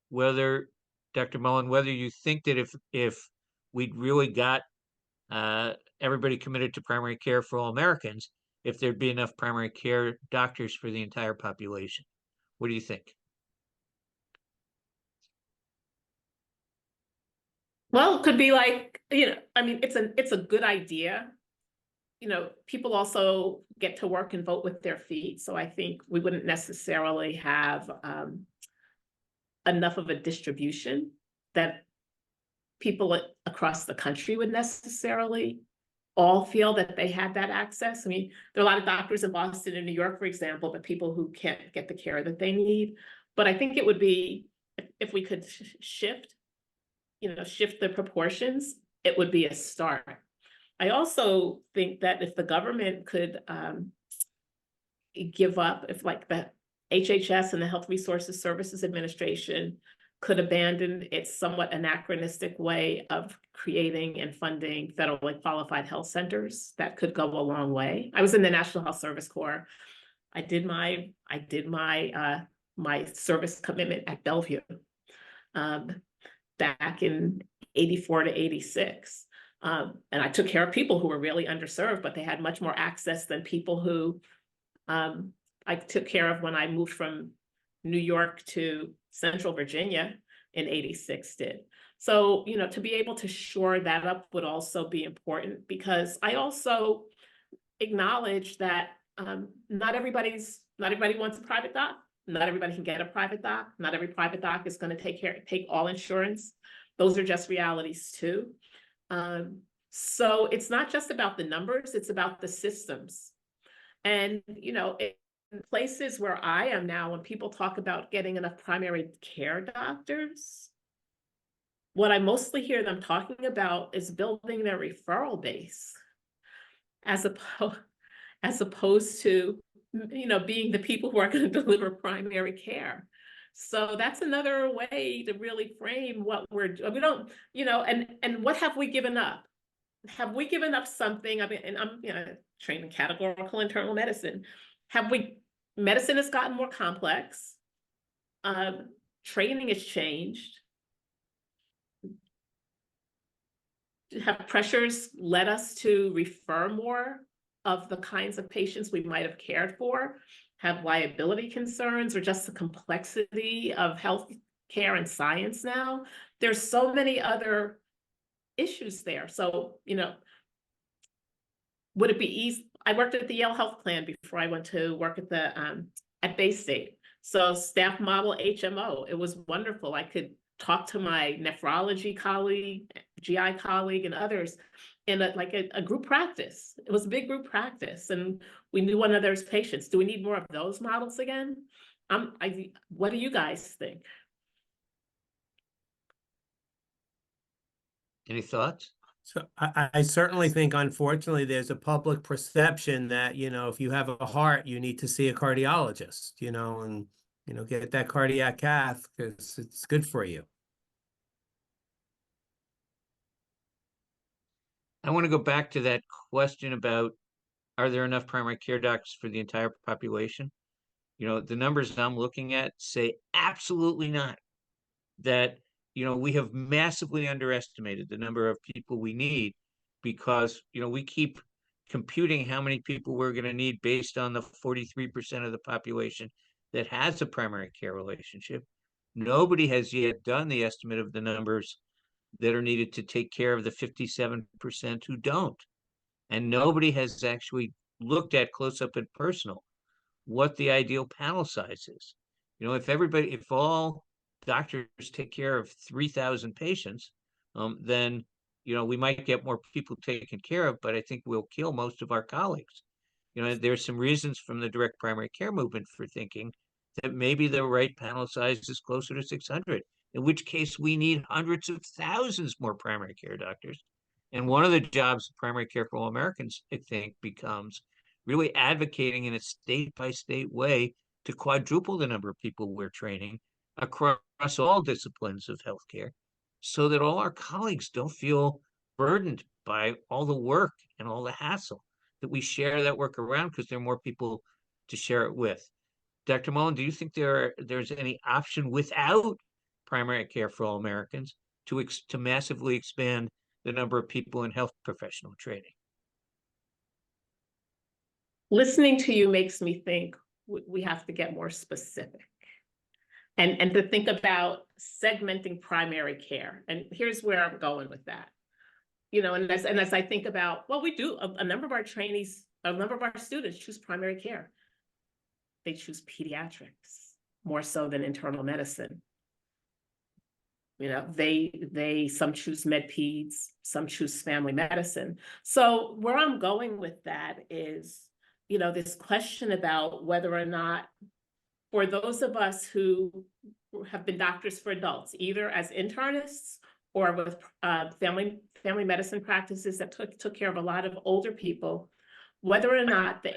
whether, Dr. Mullen, whether you think that if we'd really got everybody committed to primary care for all Americans, if there'd be enough primary care doctors for the entire population. What do you think? Well, it could be like, I mean, it's a good idea. People also get to work and vote with their feet. So I think we wouldn't necessarily have enough of a distribution that people across the country would necessarily all feel that they had that access. I mean, there are a lot of doctors in Boston and New York, for example, but people who can't get the care that they need. But I think it would be, if we could shift the proportions, it would be a start. I also think that if the government could give up, if like the HHS and the Health Resources Services Administration could abandon its somewhat anachronistic way of creating and funding federally qualified health centers, that could go a long way. I was in the National Health Service Corps. I did my service commitment at Bellevue back in 84 to 86. And I took care of people who were really underserved, but they had much more access than people who I took care of when I moved from New York to Central Virginia in 86 did. So, to be able to shore that up would also be important, because I also acknowledge that not everybody wants a private doc. Not everybody can get a private doc. Not every private doc is going to take all insurance. Those are just realities too. So it's not just about the numbers, it's about the systems. And, in places where I am now, when people talk about getting enough primary care doctors, what I mostly hear them talking about is building their referral base, as opposed to, being the people who are going to deliver primary care. So that's another way to really frame what we don't, and what have we given up? Have we given up something? I mean, and I'm, trained in categorical internal medicine. Medicine has gotten more complex. Training has changed. Have pressures led us to refer more of the kinds of patients we might have cared for? Have liability concerns, or just the complexity of health care and science now? There's so many other issues there. So, would it be easy? I worked at the Yale Health Plan before I went to work at Bay State. So staff model HMO, it was wonderful. I could talk to my nephrology colleague, GI colleague, and others in a group practice. It was a big group practice, and we knew one another's patients. Do we need more of those models again? What do you guys think? Any thoughts? So I certainly think, unfortunately, there's a public perception that, if you have a heart, you need to see a cardiologist, and, get that cardiac cath because it's good for you. I want to go back to that question about, are there enough primary care docs for the entire population? The numbers I'm looking at say absolutely not. That, we have massively underestimated the number of people we need, because, we keep computing how many people we're going to need based on the 43% of the population that has a primary care relationship. Nobody has yet done the estimate of the numbers that are needed to take care of the 57% who don't. And nobody has actually looked at close up and personal what the ideal panel size is. If all doctors take care of 3,000 patients, then we might get more people taken care of, but I think we'll kill most of our colleagues. There's some reasons from the direct primary care movement for thinking that maybe the right panel size is closer to 600, in which case we need hundreds of thousands more primary care doctors. And one of the jobs of primary care for all Americans, I think, becomes really advocating in a state-by-state way to quadruple the number of people we're training across all disciplines of healthcare, so that all our colleagues don't feel burdened by all the work and all the hassle, that we share that work around because there are more people to share it with. Dr. Mullen, do you think there's any option without primary care for all Americans to massively expand the number of people in health professional training? Listening to you makes me think we have to get more specific and to think about segmenting primary care. And here's where I'm going with that. And as I think about, well, we do, a number of our trainees, a number of our students choose primary care. They choose pediatrics more so than internal medicine. Some choose med peds, some choose family medicine. So where I'm going with that is, this question about whether or not, for those of us who have been doctors for adults, either as internists or with family medicine practices that took care of a lot of older people, whether or not the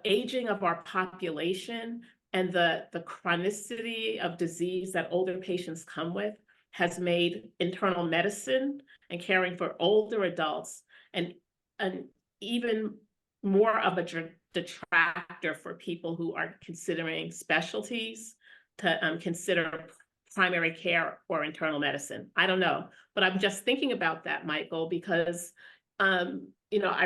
aging of our population and the chronicity of disease that older patients come with has made internal medicine and caring for older adults and even more of a detractor for people who are considering specialties to consider primary care or internal medicine. I don't know, but I'm just thinking about that, Michael, because I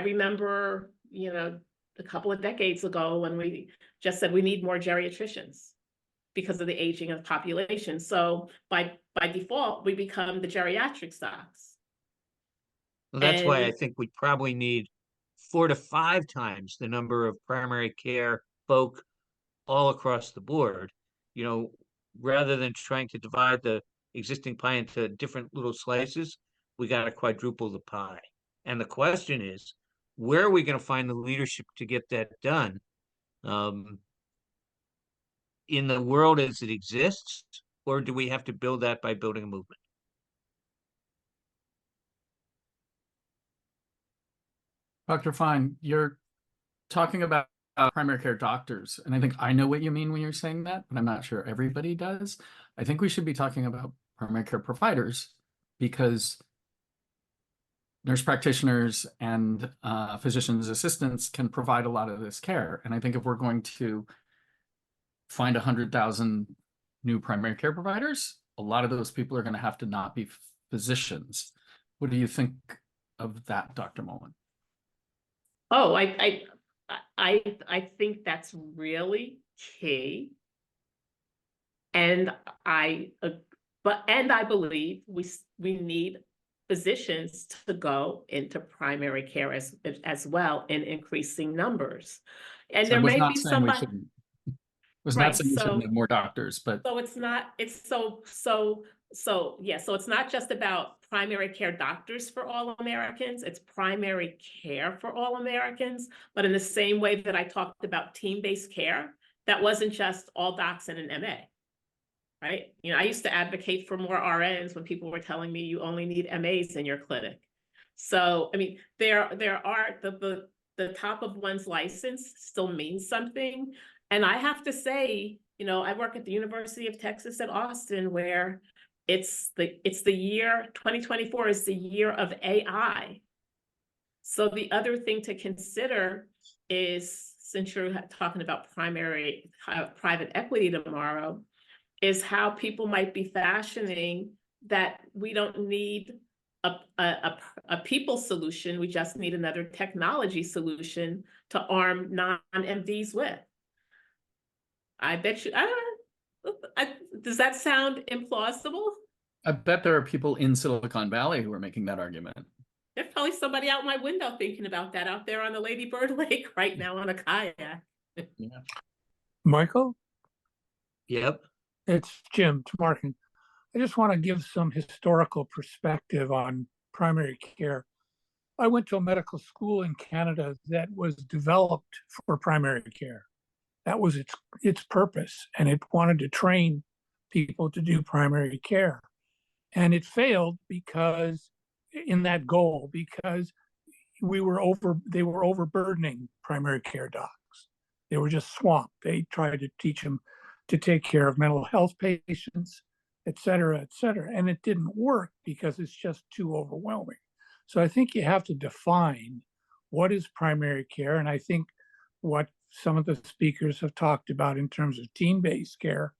remember, a couple of decades ago when we just said we need more geriatricians because of the aging of the population. So by default, we become the geriatric docs. Well, that's why I think we probably need 4 to 5 times the number of primary care folk all across the board, rather than trying to divide the existing pie into different little slices. We got to quadruple the pie. And the question is, where are we going to find the leadership to get that done? In the world as it exists, or do we have to build that by building a movement? Dr. Fine, you're talking about primary care doctors, and I think I know what you mean when you're saying that, but I'm not sure everybody does. I think we should be talking about primary care providers, because nurse practitioners and physician's assistants can provide a lot of this care. And I think if we're going to find 100,000 new primary care providers, a lot of those people are going to have to not be physicians. What do you think of that, Dr. Mullen? Oh, I think that's really key. And I believe we need physicians to go into primary care as well in increasing numbers. And there may be somebody. Was not saying we shouldn't have more doctors, but so it's not. So it's not just about primary care doctors for all Americans. It's primary care for all Americans. But in the same way that I talked about team-based care, that wasn't just all docs and an MA. Right? I used to advocate for more RNs when people were telling me you only need MAs in your clinic. So, I mean, there are the top of one's license still means something. And I have to say, I work at the University of Texas at Austin, where it's the year 2024 is the year of AI. So the other thing to consider is, since you're talking about private equity tomorrow, is how people might be fashioning that we don't need a people solution. We just need another technology solution to arm non-MDs with. I bet you, does that sound implausible? I bet there are people in Silicon Valley who are making that argument. There's probably somebody out my window thinking about that out there on the Lady Bird Lake right now on a kayak. Yeah. Michael? Yep. It's Jim Markin. I just want to give some historical perspective on primary care. I went to a medical school in Canada that was developed for primary care. That was its purpose, and it wanted to train people to do primary care. And it failed because in that goal, because they were overburdening primary care docs. They were just swamped. They tried to teach them to take care of mental health patients, et cetera, and it didn't work because it's just too overwhelming. So I think you have to define what is primary care, and I think what some of the speakers have talked about in terms of team-based care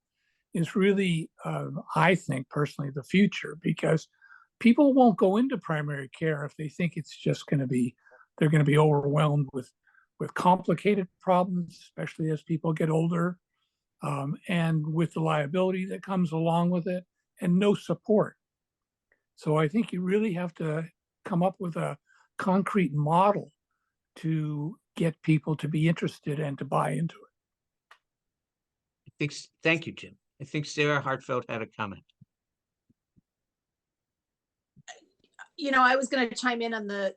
is really, I think personally, the future, because people won't go into primary care if they think it's just going to be, they're going to be overwhelmed with complicated problems, especially as people get older, and with the liability that comes along with it, and no support. So I think you really have to come up with a concrete model to get people to be interested and to buy into it. Thank you, Jim. I think Sarah Hartfeld had a comment. You know, I was going to chime in on the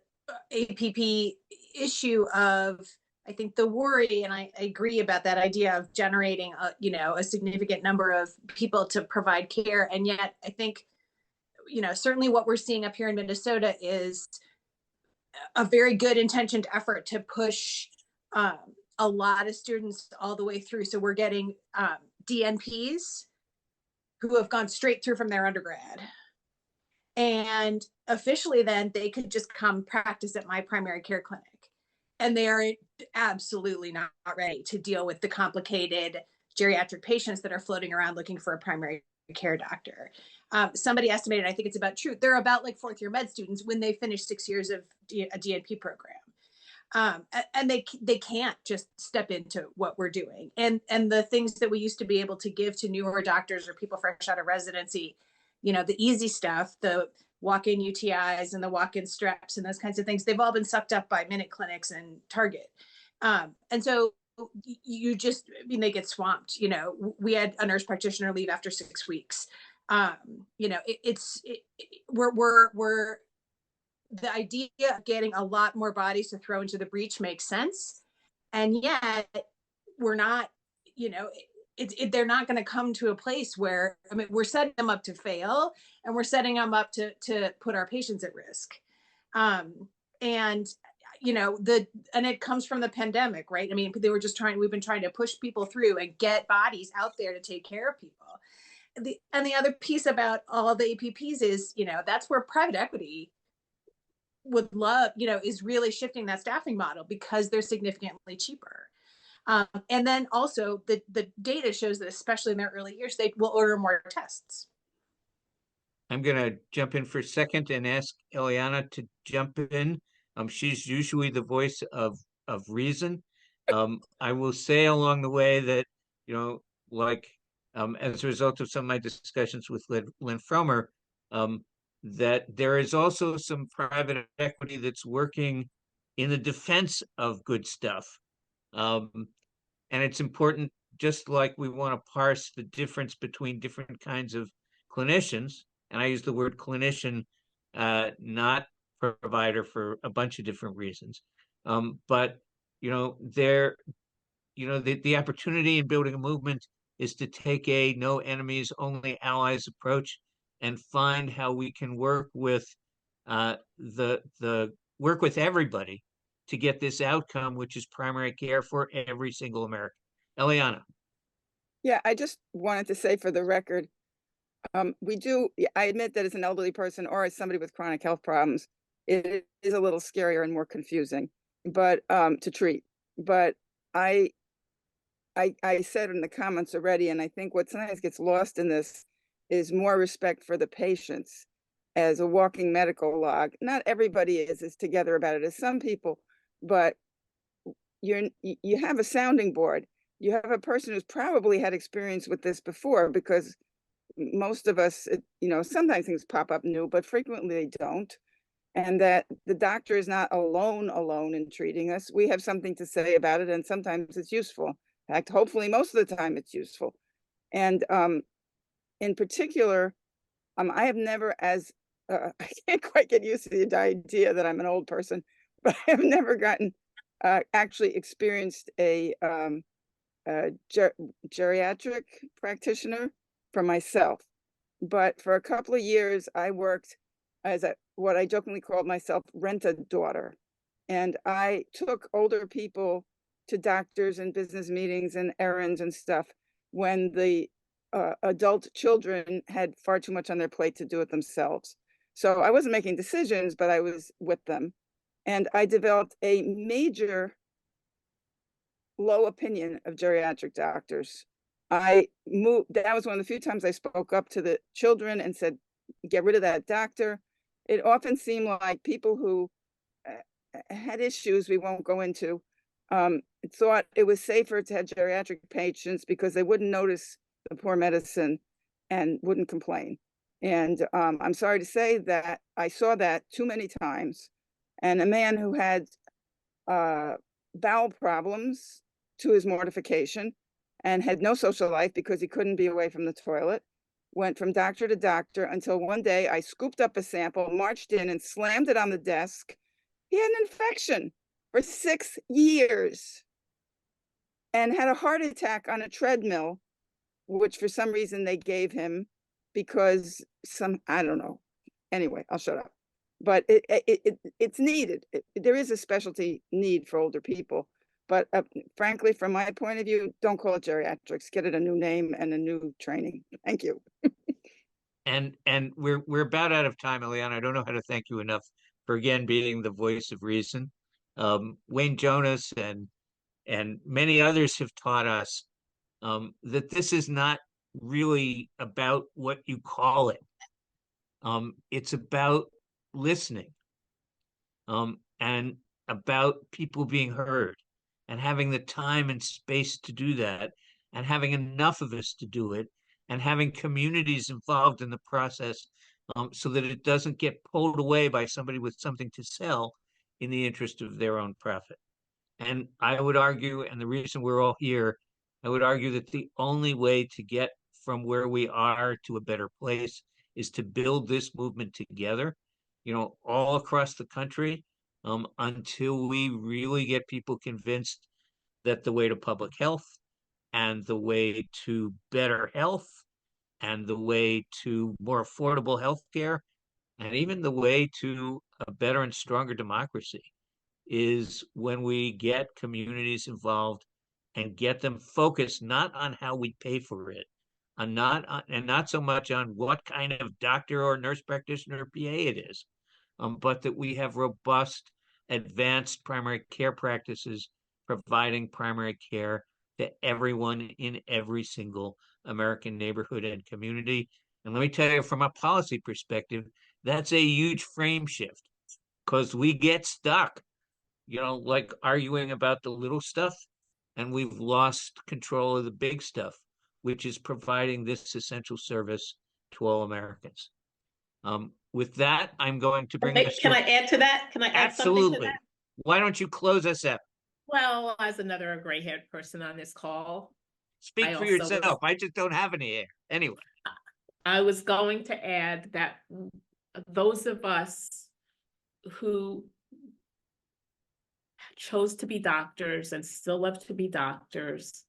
APP issue of, I think the worry, and I agree about that idea of generating a significant number of people to provide care. And yet I think, certainly what we're seeing up here in Minnesota is a very good intentioned effort to push a lot of students all the way through. So we're getting DNPs who have gone straight through from their undergrad. And officially then they could just come practice at my primary care clinic. And they are absolutely not ready to deal with the complicated geriatric patients that are floating around looking for a primary care doctor. Somebody estimated, I think it's about true, they're about like fourth year med students when they finish 6 years of a DNP program. And they can't just step into what we're doing. And the things that we used to be able to give to newer doctors or people fresh out of residency, the easy stuff, the walk-in UTIs and the walk-in streps and those kinds of things, they've all been sucked up by Minute Clinics and Target. And so they get swamped. We had a nurse practitioner leave after 6 weeks. We're the idea of getting a lot more bodies to throw into the breach makes sense. And yet we're not, they're not going to come to a place where, we're setting them up to fail, and we're setting them up to put our patients at risk. And it comes from the pandemic, right? we've been trying to push people through and get bodies out there to take care of people. And the other piece about all the APPs is, that's where private equity would love, is really shifting that staffing model because they're significantly cheaper. And then also the data shows that especially in their early years, they will order more tests. I'm going to jump in for a second and ask Eliana to jump in. She's usually the voice of reason. I will say along the way that, as a result of some of my discussions with Lynn Fromer, that there is also some private equity that's working in the defense of good stuff. And it's important, just like we want to parse the difference between different kinds of clinicians, and I use the word clinician, not provider, for a bunch of different reasons. But the opportunity in building a movement is to take a no enemies, only allies approach and find how we can work with work with everybody to get this outcome, which is primary care for every single American. Eliana. Yeah, I just wanted to say for the record, I admit that as an elderly person or as somebody with chronic health problems, it is a little scarier and more confusing, but to treat. But I said in the comments already, and I think what sometimes gets lost in this is more respect for the patients as a walking medical log. Not everybody is as together about it as some people, but you have a sounding board. You have a person who's probably had experience with this before, because most of us, sometimes things pop up new, but frequently they don't. And that the doctor is not alone in treating us. We have something to say about it, and sometimes it's useful. In fact, hopefully most of the time it's useful. And in particular, I have never, as I can't quite get used to the idea that I'm an old person, but I have never gotten actually experienced a geriatric practitioner for myself. But for a couple of years, I worked as what I jokingly called myself rent-a-daughter. And I took older people to doctors and business meetings and errands and stuff when the adult children had far too much on their plate to do it themselves. So I wasn't making decisions, but I was with them. And I developed a major low opinion of geriatric doctors. That was one of the few times I spoke up to the children and said, get rid of that doctor. It often seemed like people who had issues we won't go into, thought it was safer to have geriatric patients because they wouldn't notice the poor medicine and wouldn't complain. And I'm sorry to say that I saw that too many times. And a man who had bowel problems, to his mortification, and had no social life because he couldn't be away from the toilet, went from doctor to doctor until one day I scooped up a sample, marched in and slammed it on the desk. He had an infection for 6 years and had a heart attack on a treadmill, which for some reason they gave him because I don't know. Anyway, I'll shut up. But it's needed. There is a specialty need for older people. But frankly, from my point of view, don't call it geriatrics. Get it a new name and a new training. Thank you. And we're about out of time, Eliana. I don't know how to thank you enough for again being the voice of reason. Wayne Jonas and many others have taught us that this is not really about what you call it. It's about listening, and about people being heard, and having the time and space to do that, and having enough of us to do it, and having communities involved in the process, so that it doesn't get pulled away by somebody with something to sell in the interest of their own profit. And I would argue, and the reason we're all here, I would argue that the only way to get from where we are to a better place is to build this movement together, all across the country, until we really get people convinced that the way to public health and the way to better health and the way to more affordable health care and even the way to a better and stronger democracy is when we get communities involved and get them focused not on how we pay for it, and not so much on what kind of doctor or nurse practitioner or PA it is, but that we have robust, advanced primary care practices providing primary care to everyone in every single American neighborhood and community. And let me tell you, from a policy perspective, that's a huge frame shift, because we get stuck, like arguing about the little stuff, and we've lost control of the big stuff, which is providing this essential service to all Americans. With that, I'm going to bring this. Can I add to that? Can I add something to Absolutely. that? Why don't you close us up? Well, as another gray-haired person on this call, Speak for yourself. I just don't have any hair. Anyway. I was going to add that those of us who chose to be doctors and still love to be doctors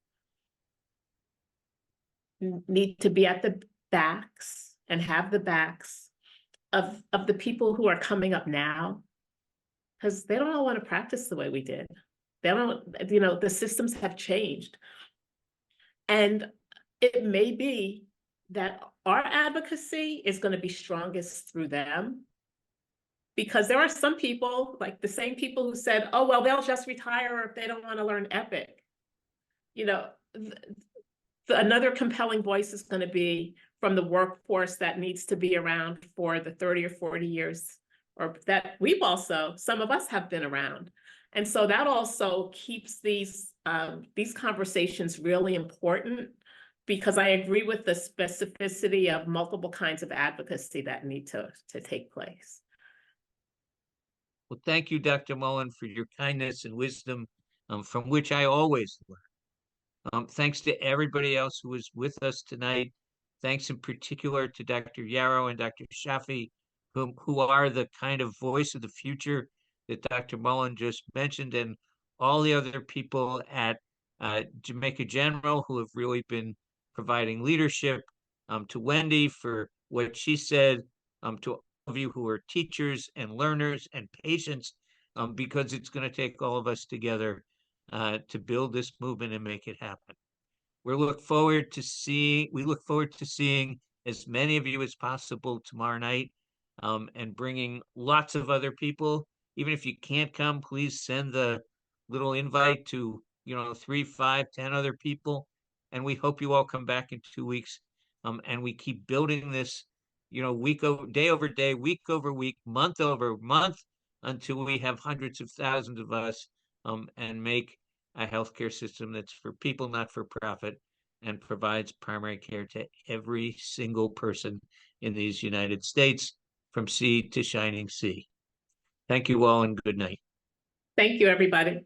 need to be at the backs and have the backs of the people who are coming up now, because they don't all want to practice the way we did. They don't, the systems have changed. And it may be that our advocacy is going to be strongest through them, because there are some people, like the same people who said, oh, well, they'll just retire if they don't want to learn Epic. Another compelling voice is going to be from the workforce that needs to be around for the 30 or 40 years, or that some of us have been around. And so that also keeps these conversations really important, because I agree with the specificity of multiple kinds of advocacy that need to take place. Well, thank you, Dr. Mullen, for your kindness and wisdom, from which I always learn. Thanks to everybody else who was with us tonight. Thanks in particular to Dr. Yarrow and Dr. Shafi, who are the kind of voice of the future that Dr. Mullen just mentioned, and all the other people at Jamaica General who have really been providing leadership, to Wendy for what she said, to all of you who are teachers and learners and patients, because it's going to take all of us together to build this movement and make it happen. We look forward to seeing as many of you as possible tomorrow night, and bringing lots of other people. Even if you can't come, please send the little invite to 3, 5, 10 other people, and we hope you all come back in 2 weeks, and we keep building this day over day, week over week, month over month, until we have hundreds of thousands of us, and make a healthcare system that's for people, not for profit, and provides primary care to every single person in these United States, from sea to shining sea. Thank you all and good night. Thank you, everybody.